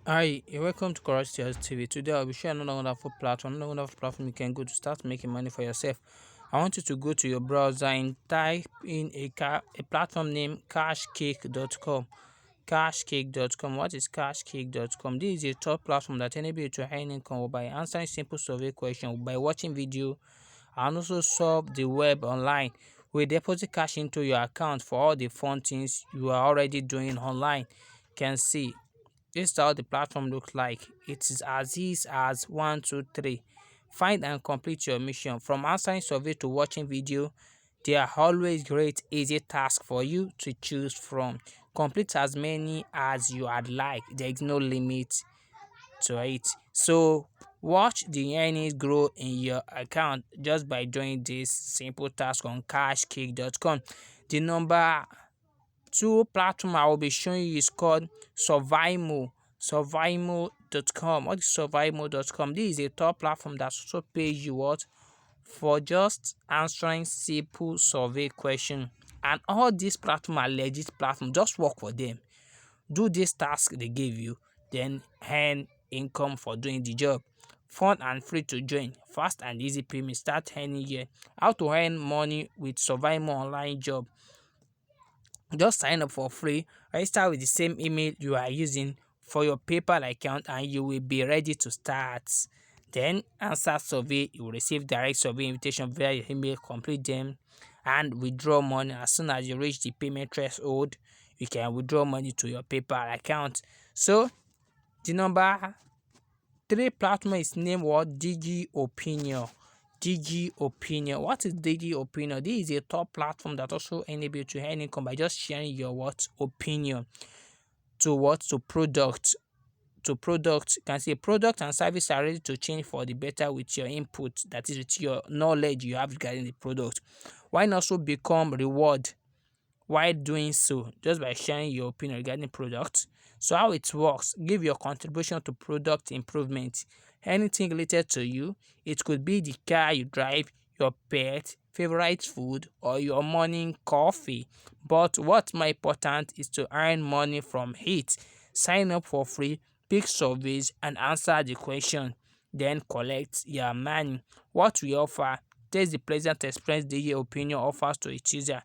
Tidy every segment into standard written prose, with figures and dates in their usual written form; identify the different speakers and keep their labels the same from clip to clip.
Speaker 1: Hi, welcome to Courage TV. Today I'll be sharing another wonderful platform you can go to start making money for yourself. I want you to go to your browser and type in a platform named cashcake.com. Cashcake.com. What is cashcake.com? This is a top platform that enables you to earn income by answering simple survey questions, by watching video, and also solve the web online. We deposit cash into your account for all the fun things you are already doing online. Can see this is how the platform looks like. It is as easy as 1, 2, 3. Find and complete your mission. From answering survey to watching video, there are always great easy tasks for you to choose from. Complete as many as you would like. There is no limit to it. So watch the earnings grow in your account just by doing this simple task on cashcake.com. The number two platform I will be showing you is called Survimo. Survimo.com. What is Survimo.com? This is a top platform that also pays you what for just answering simple survey question. And all these platforms are legit platforms. Just work for them. Do this task they give you, then earn income for doing the job. Fun and free to join. Fast and easy payment. Start earning here. How to earn money with Survimo online job. Just sign up for free, register with the same email you are using for your PayPal account, and you will be ready to start. Then answer survey, you will receive direct survey invitation via your email, complete them and withdraw money. As soon as you reach the payment threshold, you can withdraw money to your PayPal account. So the number three platform is named what? Digi Opinion. Digi Opinion. What is Digi Opinion? This is a top platform that also enables you to earn income by just sharing your what opinion to what to product. You can say product and service are ready to change for the better with your input, that is with your knowledge you have regarding the product. Why not also become reward while doing so just by sharing your opinion regarding product? So how it works: give your contribution to product improvement. Anything related to you, it could be the car you drive, your pet, favorite food, or your morning coffee. But what's more important is to earn money from it. Sign up for free, pick surveys, and answer the question, then collect your money. What we offer: taste the pleasant experience the opinion offers to its user.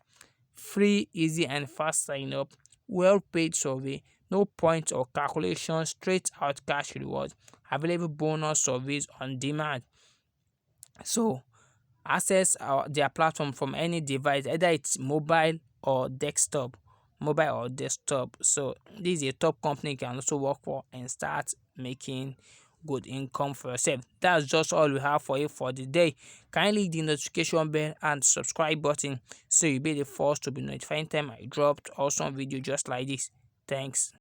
Speaker 1: Free, easy and fast sign up, well paid survey, no points or calculation, straight out cash rewards, available bonus surveys on demand. So access their platform from any device, either it's mobile or desktop. So this is a top company you can also work for and start making good income for yourself. That's just all we have for you for the day. Kindly hit the notification bell and subscribe button so you'll be the first to be notified anytime I dropped awesome video just like this. Thanks.